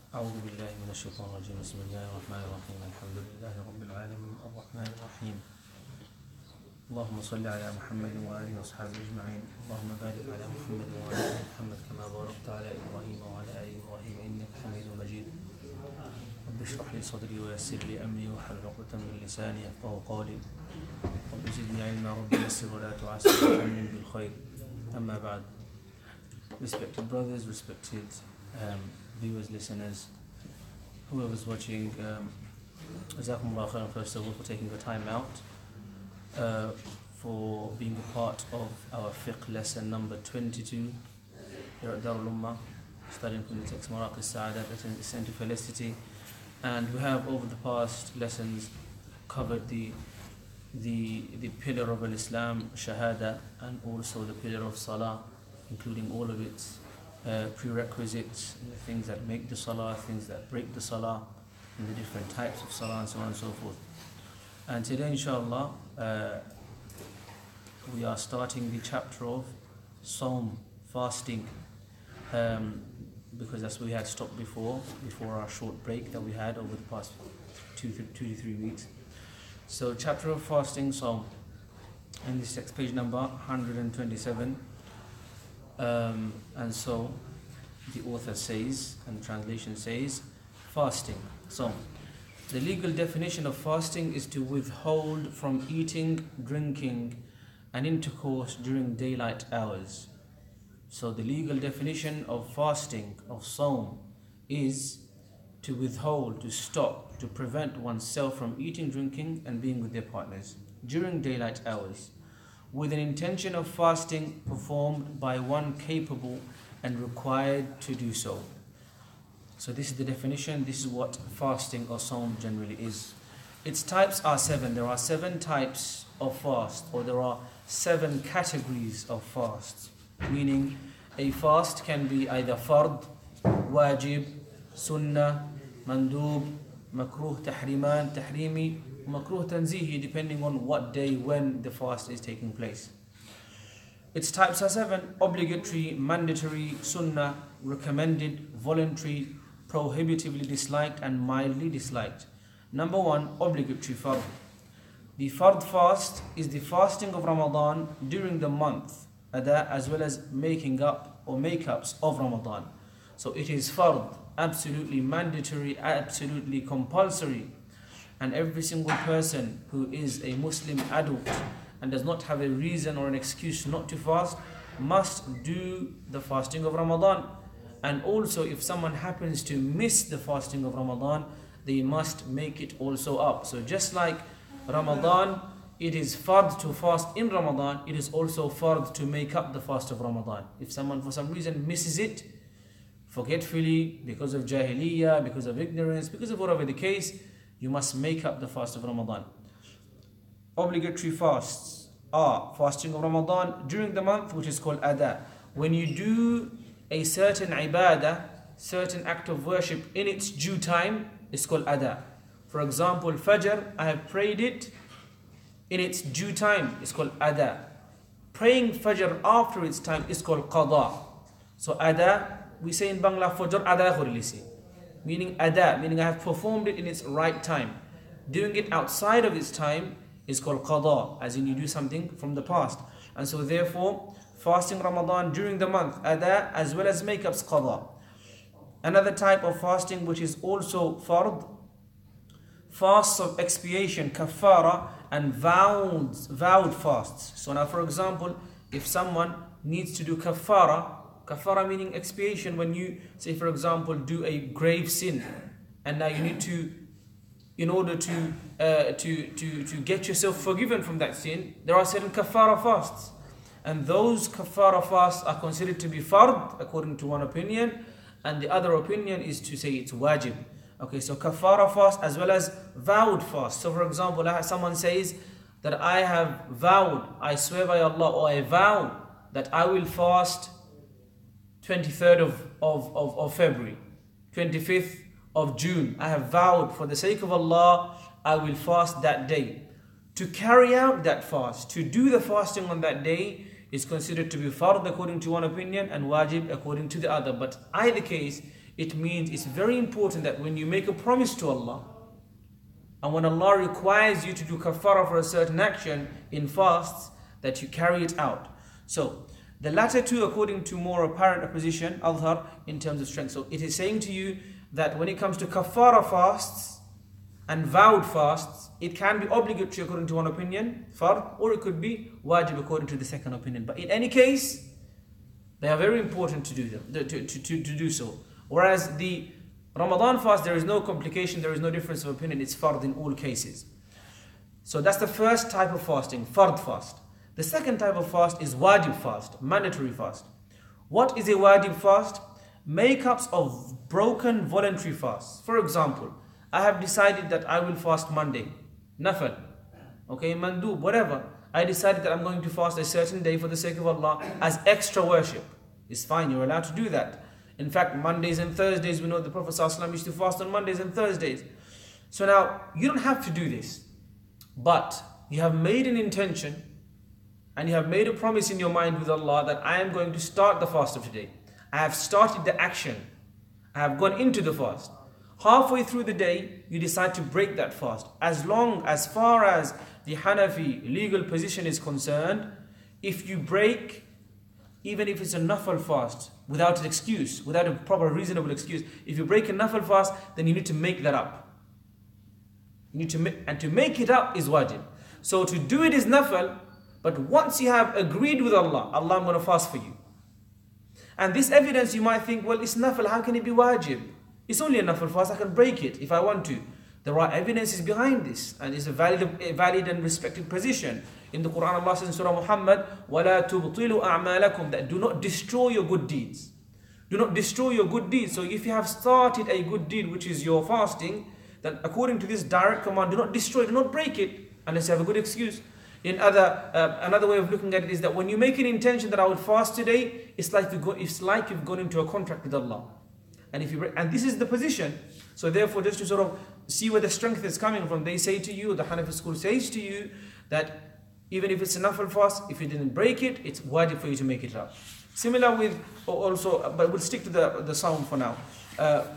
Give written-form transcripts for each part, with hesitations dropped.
أعوذ بالله من الشيطان الرجيم بسم الله الرحمن الرحيم الحمد لله رب العالمين الرحمن الرحيم اللهم صل على محمد وآله وأصحابه أجمعين اللهم بارك على محمد وعلى آل محمد كما باركت على إبراهيم وعلى آل إبراهيم إنك حميد مجيد رب اشرح لي صدري ويسر لي أمري واحلل عقدة من لساني يفقهوا قولي رب زدني علما رب يسر ولا تعسر وأمن بالخير أما بعد. Respected brothers, respected viewers, listeners, whoever's watching, Jazakumullah khairan first of all for taking the time out for being a part of our Fiqh lesson number 22 here at Darul Ummah, studying from the text Maraq al-Sa'adat, Ascent to Felicity. And we have over the past lessons covered the pillar of Islam, Shahada, and also the pillar of Salah, including all of its prerequisites, the things that make the Salah, things that break the Salah, and the different types of Salah, and so on and so forth. And today, inshallah, we are starting the chapter of Sawm, fasting, because that's where we had stopped before our short break that we had over the past 2 to 3 weeks. So, chapter of fasting, Sawm, and this text, page number 127. And so the author says, and the translation says, fasting. So the legal definition of fasting is to withhold from eating, drinking, and intercourse during daylight hours. So the legal definition of fasting, of Sawm, is to withhold, to stop, to prevent oneself from eating, drinking, and being with their partners during daylight hours, with an intention of fasting performed by one capable and required to do so. So this is the definition, this is what fasting or Sawm generally is. Its types are 7. There are 7 types of fast, or there are 7 categories of fasts, meaning a fast can be either fard, wajib, sunnah, mandub, makruh, tahriman, tahrimi, makruh tanzihi, depending on what day, when the fast is taking place. Its types are 7: obligatory, mandatory, sunnah, recommended, voluntary, prohibitively disliked, and mildly disliked. Number 1, obligatory fard. The fard fast is the fasting of Ramadan during the month, as well as making up or makeups of Ramadan. So it is fard, absolutely mandatory, absolutely compulsory. And every single person who is a Muslim adult and does not have a reason or an excuse not to fast must do the fasting of Ramadan. And also, if someone happens to miss the fasting of Ramadan, they must make it also up. So just like Ramadan, it is fard to fast in Ramadan, it is also fard to make up the fast of Ramadan. If someone for some reason misses it, forgetfully, because of jahiliyyah, because of ignorance, because of whatever the case, you must make up the fast of Ramadan. Obligatory fasts are fasting of Ramadan during the month, which is called ada. When you do a certain ibadah, certain act of worship in its due time, it's called ada. For example, Fajr, I have prayed it in its due time, it's called ada. Praying Fajr after its time is called qada. So ada, we say in Bangla, Fajr ada khurlisi, meaning ada, meaning I have performed it in its right time. Doing it outside of its time is called qada, as in you do something from the past. And so therefore, fasting Ramadan during the month, ada, as well as makeups, qada. Another type of fasting which is also fard, fasts of expiation, kafara, and vowed fasts. So now for example, if someone needs to do kafara meaning expiation, when you say for example do a grave sin, and now you need to, in order to get yourself forgiven from that sin, there are certain kafara fasts, and those kafara fasts are considered to be fard according to one opinion, and the other opinion is to say it's wajib. Okay, so kafara fast as well as vowed fast. So for example, someone says that I have vowed, I swear by Allah, or I vow that I will fast 23rd of February, 25th of June. I have vowed for the sake of Allah, I will fast that day. To carry out that fast, to do the fasting on that day, is considered to be fard according to one opinion and wajib according to the other. But either case, It means it's very important that when you make a promise to Allah, and when Allah requires you to do kafara for a certain action in fasts, that you carry it out. So the latter two, according to more apparent opposition, Azhar, in terms of strength. So it is saying to you that when it comes to kafara fasts and vowed fasts, it can be obligatory according to one opinion, fard, or it could be wajib according to the second opinion. But in any case, they are very important to do them, to do so. Whereas the Ramadan fast, there is no complication, there is no difference of opinion, it's fard in all cases. So that's the first type of fasting, fard fast. The second type of fast is wajib fast, mandatory fast. What is a wajib fast? Makeups of broken voluntary fasts. For example, I have decided that I will fast Monday, nafal, okay, mandub, whatever. I decided that I'm going to fast a certain day for the sake of Allah as extra worship. It's fine, you're allowed to do that. In fact, Mondays and Thursdays, we know the Prophet ﷺ used to fast on Mondays and Thursdays. So now, you don't have to do this. But you have made an intention and you have made a promise in your mind with Allah that I am going to start the fast of today. I have started the action. I have gone into the fast. Halfway through the day, you decide to break that fast. As far as the Hanafi legal position is concerned, if you break, even if it's a nafal fast, without an excuse, without a proper reasonable excuse, if you break a nafal fast, then you need to make that up. And to make it up is wajib. So to do it is nafal, but once you have agreed with Allah, Allah, I'm going to fast for you. And this evidence, you might think, well, it's nafal, how can it be wajib? It's only a nafal fast, I can break it if I want to. There are evidences behind this, and it's a valid and respected position. In the Quran, Allah says in Surah Muhammad, وَلَا تُبْطِلُوا أَعْمَالَكُمْ, that do not destroy your good deeds. Do not destroy your good deeds. So if you have started a good deed, which is your fasting, then according to this direct command, do not destroy, do not break it, unless you have a good excuse. Another way of looking at it is that when you make an intention that I would fast today, it's like you've gone into a contract with Allah. And this is the position. So therefore, just to sort of see where the strength is coming from, they say to you, the Hanafi school says to you, that even if it's a nafal fast, if you didn't break it, it's wajib for you to make it up. Similar with also, but we'll stick to the Sawm for now.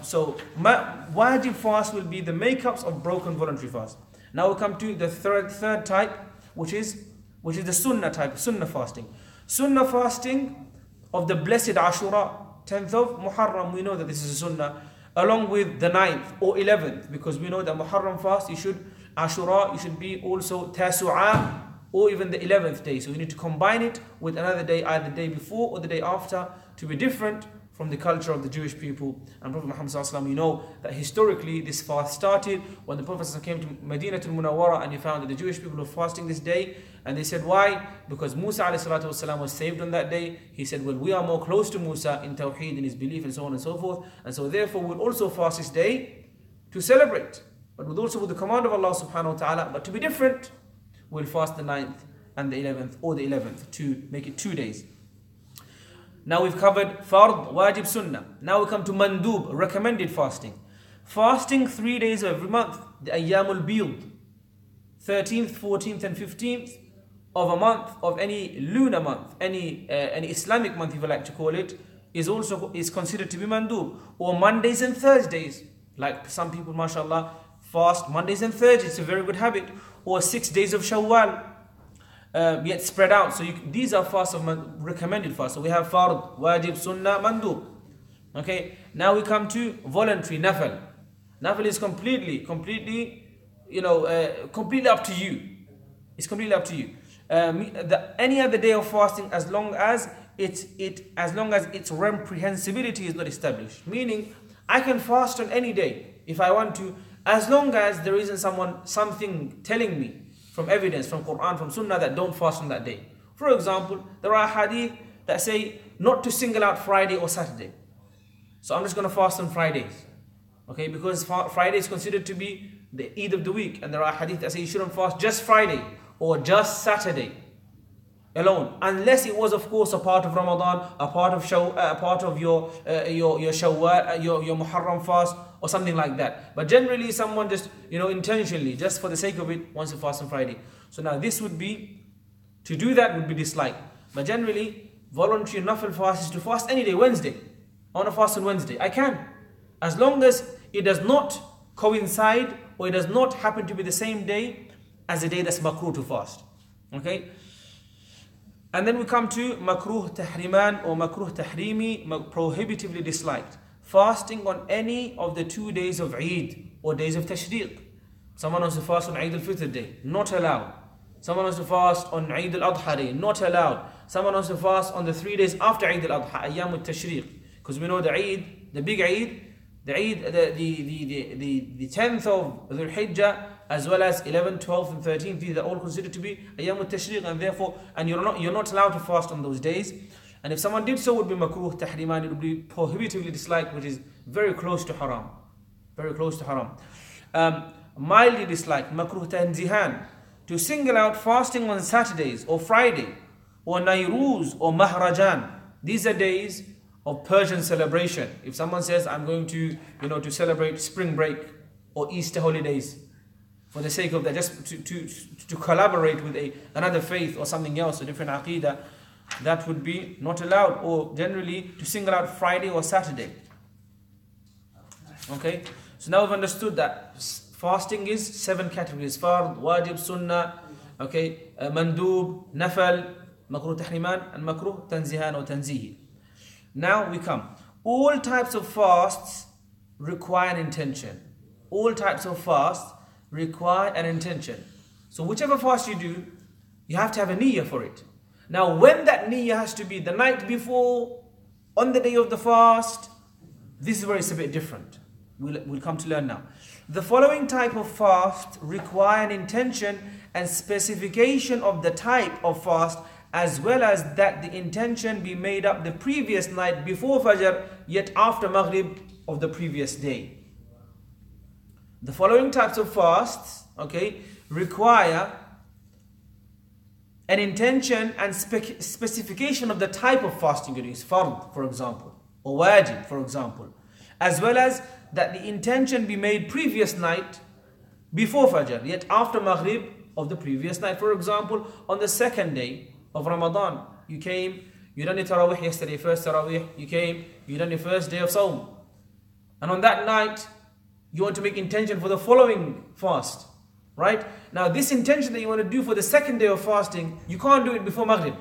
So wajib fast will be the makeups of broken voluntary fast. Now we'll come to the third type, which is the sunnah type, sunnah fasting. Sunnah fasting of the blessed Ashura, 10th of Muharram, we know that this is a sunnah, along with the 9th or 11th, because we know that Muharram fast, Ashura, you should be also Tasu'ah, or even the 11th day. So you need to combine it with another day, either the day before or the day after, to be different from the culture of the Jewish people. And Prophet Muhammad ﷺ, you know that historically this fast started when the Prophet ﷺ came to Madinatul Munawwara and he found that the Jewish people were fasting this day. And they said, why? Because Musa ﷺ was saved on that day. He said, well, we are more close to Musa in Tawheed, in his belief, and so on and so forth. And so therefore we'll also fast this day to celebrate, but with the command of Allah subhanahu wa ta'ala. But to be different, we'll fast the 9th and the 11th, or the 11th, to make it 2 days. Now we've covered fard, wajib, sunnah. Now we come to mandub, recommended fasting. Fasting 3 days of every month, the ayyamul bid, 13th, 14th and 15th of a month, of any lunar month, any Islamic month, if you like to call it, is considered to be mandub. Or Mondays and Thursdays, like some people, mashallah, fast Mondays and Thursdays, it's a very good habit. Or 6 days of Shawwal, yet spread out. So these are fasts of recommended fasts. So we have fard, wajib, sunnah, mandub. Okay, now we come to voluntary, nafal. Nafal is completely up to you. It's completely up to you. Any other day of fasting, as long as its reprehensibility is not established. Meaning, I can fast on any day if I want to, as long as there isn't something telling me from evidence, from Quran, from Sunnah, that don't fast on that day. For example, there are hadith that say not to single out Friday or Saturday. So I'm just going to fast on Fridays. Okay, because Friday is considered to be the Eid of the week, and there are hadith that say you shouldn't fast just Friday or just Saturday alone, unless it was, of course, a part of Ramadan, a part of your Shawwal, your Muharram fast, or something like that. But generally, someone just intentionally, just for the sake of it, wants to fast on Friday. So now this would be, to do that would be disliked. But generally, voluntary nafil fast is to fast any day. Wednesday, I want to fast on Wednesday, I can. As long as it does not coincide or it does not happen to be the same day as a day that's makruh to fast. Okay? And then we come to makruh tahriman or makruh tahrimi, prohibitively disliked. Fasting on any of the 2 days of Eid or days of Tashriq. Someone wants to fast on Eid al-Fitr day, not allowed. Someone wants to fast on Eid al-Adha day, not allowed. Someone wants to fast on the 3 days after Eid al-Adha, Ayyam al-Tashriq. Because we know the Eid, the big Eid, the 10th of Dhul Hijjah, as well as 11th, 12th and 13th, these are all considered to be Ayyam al-Tashriq, and therefore, and you're not allowed to fast on those days. And if someone did so, it would be makruh tahriman, it would be prohibitively disliked, which is very close to haram. Very close to haram. Mildly disliked, makruh tanzihan, to single out fasting on Saturdays or Friday or Nairuz or Mahrajan. These are days of Persian celebration. If someone says, I'm going to, to celebrate spring break or Easter holidays for the sake of that, just to collaborate with another faith or something else, a different aqidah, that would be not allowed. Or generally to single out Friday or Saturday. Okay, so now we've understood that fasting is 7 categories: fard, wajib, sunnah, okay, mandub, nafal, makruh tahriman, and makruh tanzihan or tanzihi. Now we come. All types of fasts require an intention. All types of fasts require an intention. So whichever fast you do, you have to have a niyyah for it. Now when that niyyah has to be the night before, on the day of the fast, this is where it's a bit different. We'll come to learn now. The following type of fast require an intention and specification of the type of fast, as well as that the intention be made up the previous night before Fajr, yet after Maghrib of the previous day. The following types of fasts, okay, require an intention and specification of the type of fasting you do. Is fard, for example, or wajib, for example, as well as that the intention be made previous night before Fajr, yet after Maghrib of the previous night. For example, on the second day of Ramadan, you came, you done your Tarawih yesterday, first Tarawih, you came, you done your first day of Sawm. And on that night, you want to make intention for the following fast, right? Now this intention that you want to do for the second day of fasting, you can't do it before Maghrib,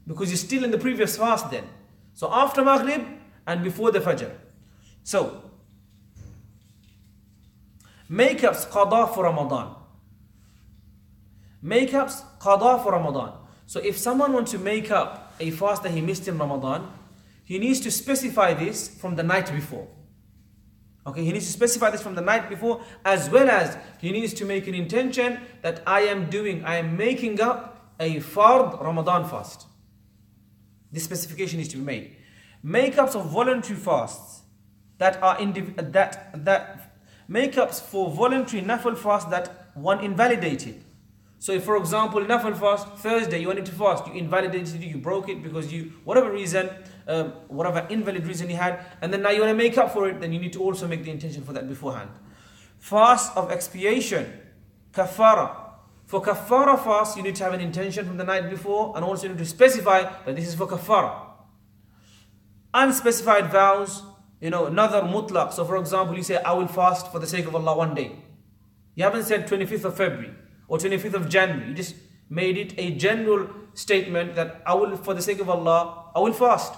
because you're still in the previous fast then. So after Maghrib and before the Fajr. So, makeups qada for Ramadan. Makeups qada for Ramadan. So if someone wants to make up a fast that he missed in Ramadan, he needs to specify this from the night before. Okay, he needs to specify this from the night before, as well as he needs to make an intention that I am making up a fard Ramadan fast. This specification needs to be made. Makeups of voluntary fasts that are makeups for voluntary nafil fast that one invalidated. So if, for example, nafil fast, Thursday you wanted to fast, you invalidated it, you broke it because you, whatever reason, whatever invalid reason you had, and then now you want to make up for it, then you need to also make the intention for that beforehand. Fast of expiation, kafara. For kafara fast, you need to have an intention from the night before, and also you need to specify that this is for kafara. Unspecified vows, another mutlaq. So for example, you say, I will fast for the sake of Allah one day. You haven't said 25th of February or 25th of January. You just made it a general statement that I will, for the sake of Allah, I will fast.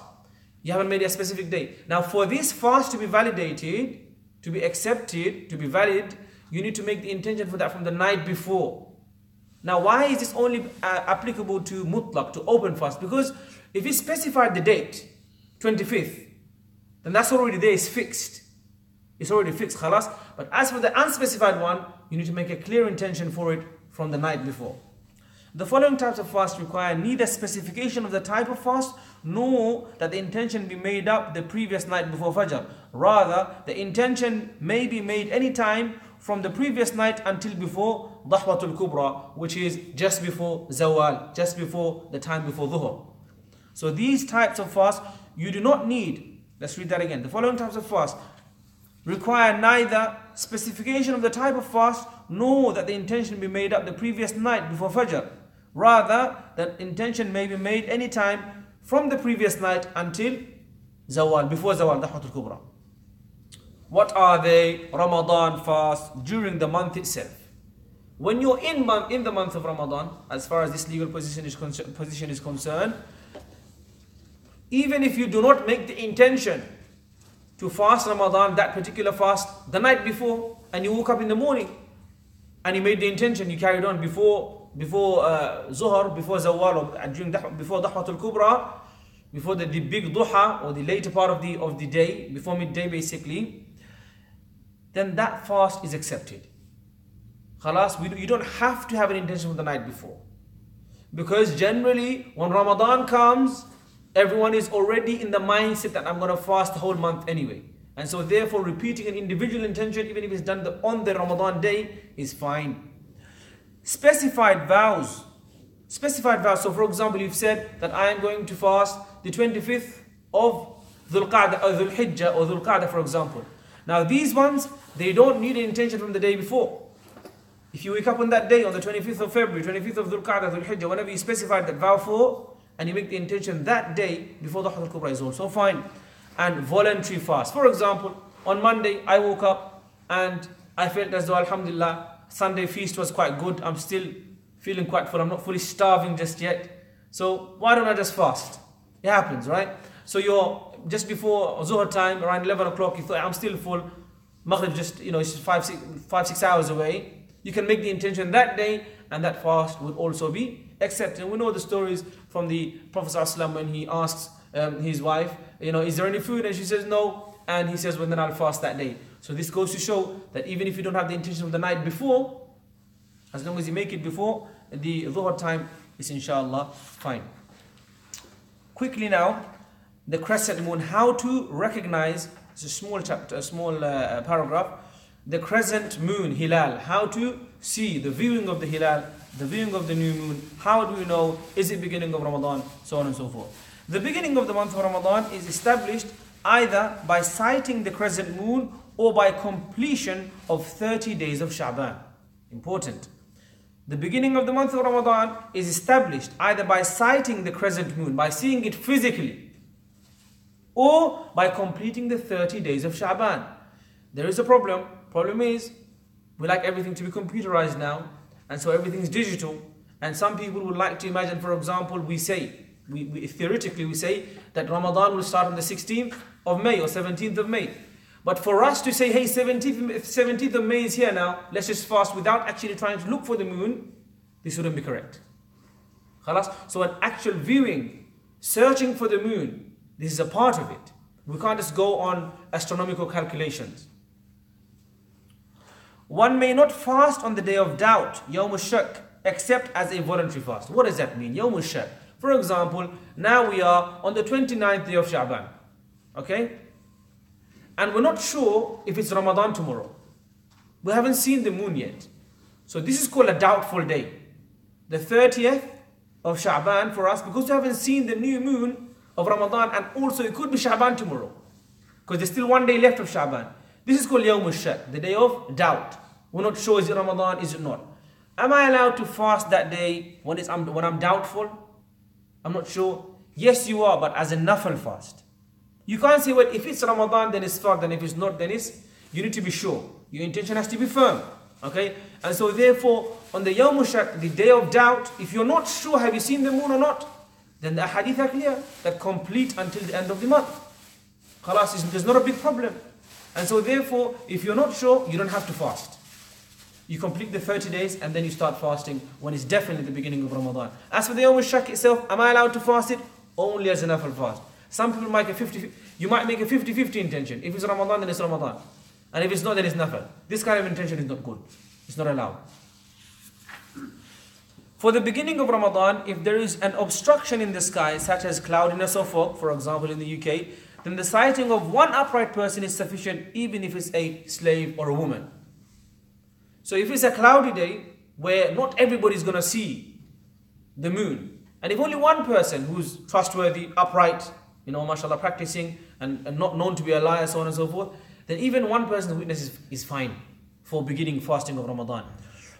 You haven't made a specific day. Now for this fast to be validated, to be accepted, to be valid, you need to make the intention for that from the night before. Now why is this only applicable to mutlaq, to open fast? Because if you specified the date, 25th, then that's already there, it's fixed. It's already fixed, khalas. But as for the unspecified one, you need to make a clear intention for it from the night before. The following types of fast require neither specification of the type of fast, nor that the intention be made up the previous night before Fajr. Rather, the intention may be made any time from the previous night until before Dahwatul Kubra, which is just before Zawal, just before the time before Dhuhr. So these types of fast, you do not need. Let's read that again. The following types of fast require neither specification of the type of fast, nor that the intention be made up the previous night before Fajr. Rather, that intention may be made any time from the previous night until Zawal, before Zawal, Dahwatul Kubra. What are they? Ramadan fast during the month itself. When you're in the month of Ramadan, as far as this legal position is concerned, even if you do not make the intention to fast Ramadan, that particular fast, the night before, and you woke up in the morning, and you made the intention, you carried on before Zuhr, before Zawal, or before Dahwatul Kubra, before the big duha, or the later part of the day, before midday basically, then that fast is accepted. Khalas, you don't have to have an intention from the night before. Because generally, when Ramadan comes, everyone is already in the mindset that I'm going to fast the whole month anyway. And so therefore, repeating an individual intention, even if it's done on the Ramadan day, is fine. Specified vows. So for example, you've said that I am going to fast the 25th of Dhul Qa'dah or Dhul Hijjah or Dhul Qa'dah, for example. Now these ones, they don't need an intention from the day before. If you wake up on that day, on the 25th of February, 25th of Dhul Qa'dah, Dhul Hijjah, whenever you specified that vow for, and you make the intention that day before the Dahwatul Kubra, is also fine. And voluntary fast. For example, on Monday, I woke up and I felt as though, Alhamdulillah, Sunday feast was quite good. I'm still feeling quite full. I'm not fully starving just yet. So why don't I just fast? It happens, right? So you're just before Zuhr time, around 11 o'clock, you thought, I'm still full. Maghrib just, it's 5-6 hours away. You can make the intention that day, and that fast would also be accepted. And we know the stories from the Prophet ﷺ when he asks his wife, is there any food? And she says no. And he says, well, then I'll fast that day. So this goes to show that even if you don't have the intention of the night before, as long as you make it before the Dhuhr time, is inshallah fine. Quickly now, the crescent moon, how to recognize, it's a small chapter, a small paragraph, the crescent moon, hilal, how to see the viewing of the hilal, the viewing of the new moon, how do we know, is it beginning of Ramadan, so on and so forth. The beginning of the month of Ramadan is established either by sighting the crescent moon or by completion of 30 days of Sha'ban. Important. The beginning of the month of Ramadan is established either by sighting the crescent moon, by seeing it physically, or by completing the 30 days of Sha'ban. There is a problem. Problem is, we like everything to be computerized now, and so everything is digital. And some people would like to imagine, for example, we theoretically say that Ramadan will start on the 16th of May or 17th of May. But for us to say, hey, 17th of May is here now, let's just fast without actually trying to look for the moon, this wouldn't be correct. Khalas? So an actual viewing, searching for the moon, this is a part of it. We can't just go on astronomical calculations. One may not fast on the day of doubt, Yawm al-Shak, except as a voluntary fast. What does that mean? Yawm al-Shak. For example, now we are on the 29th day of Sha'ban. Okay? And we're not sure if it's Ramadan tomorrow. We haven't seen the moon yet. So this is called a doubtful day. The 30th of Sha'ban for us, because we haven't seen the new moon of Ramadan, and also it could be Sha'ban tomorrow, because there's still one day left of Sha'ban. This is called Yawm al-Shak, the day of doubt. We're not sure, is it Ramadan, is it not? Am I allowed to fast that day when I'm doubtful? I'm not sure. Yes, you are, but as a nafil fast. You can't say, well, if it's Ramadan, then it's fard, and if it's not, then it's... You need to be sure. Your intention has to be firm. Okay? And so therefore, on the Yawm al-Shak, the day of doubt, if you're not sure, have you seen the moon or not? Then the hadith are clear, that complete until the end of the month. Khalas, there's not a big problem. And so therefore, if you're not sure, you don't have to fast. You complete the 30 days and then you start fasting when it's definitely the beginning of Ramadan. As for the Yawm al-Shak itself, am I allowed to fast it? Only as a nafil fast. Some people make you might make a 50-50 intention. If it's Ramadan, then it's Ramadan. And if it's not, then it's nafil. This kind of intention is not good. It's not allowed. For the beginning of Ramadan, if there is an obstruction in the sky, such as cloudiness or fog, for example in the UK, then the sighting of one upright person is sufficient, even if it's a slave or a woman. So if it's a cloudy day, where not everybody is going to see the moon, and if only one person who's trustworthy, upright, mashallah, practicing, and not known to be a liar, so on and so forth, then even one person's witness is fine for beginning fasting of Ramadan.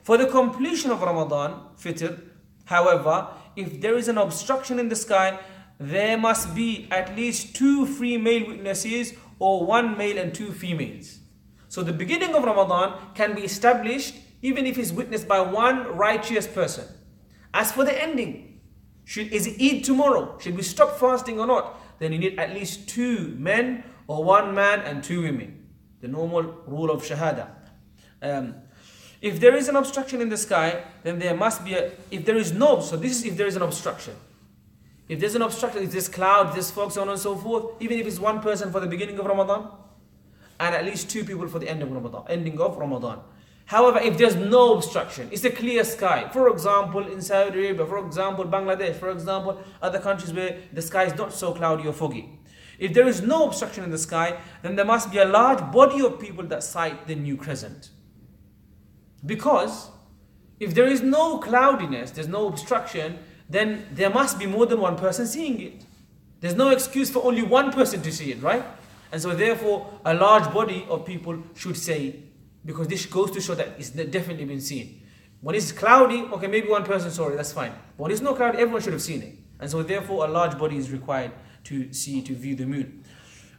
For the completion of Ramadan, Fitr, however, if there is an obstruction in the sky, there must be at least 2 free male witnesses or 1 male and 2 females. So the beginning of Ramadan can be established even if it's witnessed by one righteous person. As for the ending, is it Eid tomorrow? Should we stop fasting or not? Then you need at least 2 men or 1 man and 2 women. The normal rule of Shahada. If there is an obstruction in the sky, then there must be if there is no, so this is if there is an obstruction. If there's an obstruction, if there's cloud, there's fog, so on and so forth, even if it's 1 person for the beginning of Ramadan, and at least 2 people for the ending of Ramadan. However, if there's no obstruction, it's a clear sky. For example, in Saudi Arabia, for example, Bangladesh, for example, other countries where the sky is not so cloudy or foggy. If there is no obstruction in the sky, then there must be a large body of people that sight the new crescent. Because if there is no cloudiness, there's no obstruction, then there must be more than 1 person seeing it. There's no excuse for only 1 person to see it, right? And so therefore, a large body of people should say, because this goes to show that it's definitely been seen. When it's cloudy, okay, maybe 1 person saw it, that's fine. But when it's not cloudy, everyone should have seen it. And so therefore, a large body is required to view the moon.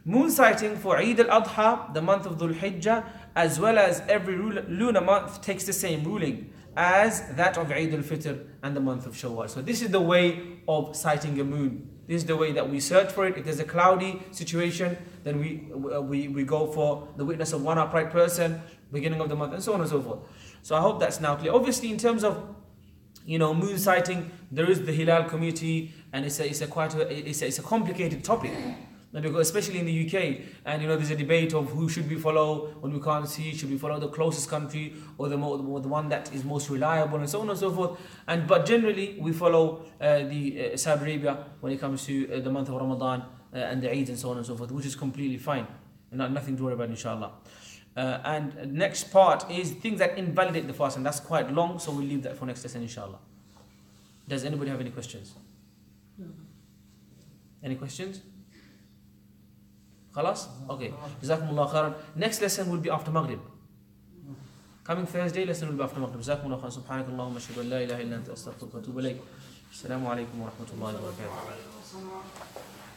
Moon sighting for Eid al-Adha, the month of Dhul Hijjah, as well as every lunar month takes the same ruling as that of Eid al-Fitr and the month of Shawwal. So this is the way of sighting a moon. This is the way that we search for it. If there's a cloudy situation, then we go for the witness of 1 upright person, beginning of the month, and so on and so forth. So I hope that's now clear. Obviously, in terms of moon sighting, there is the Hilal community, and it's a complicated topic. Because especially in the UK, and there's a debate of who should we follow when we can't see. Should we follow the closest country or the one that is most reliable, and so on and so forth. But generally we follow the Saudi Arabia when it comes to the month of Ramadan and the Eid and so on and so forth, which is completely fine and nothing to worry about, inshallah. And next part is things that invalidate the fast, and that's quite long, so we'll leave that for next lesson, inshallah. Does anybody have any questions? Any questions? Khalas? Okay. Jazakumullah khairan. Next lesson will be after Maghrib. Coming Thursday, lesson will be after Maghrib. Jazakumullah khairan. Subhanakallahumma ashhadu an la ilaha illa anta astaghfiruka wa atubu ilayk. Assalamu alaikum wa rahmatullahi wa barakatuh.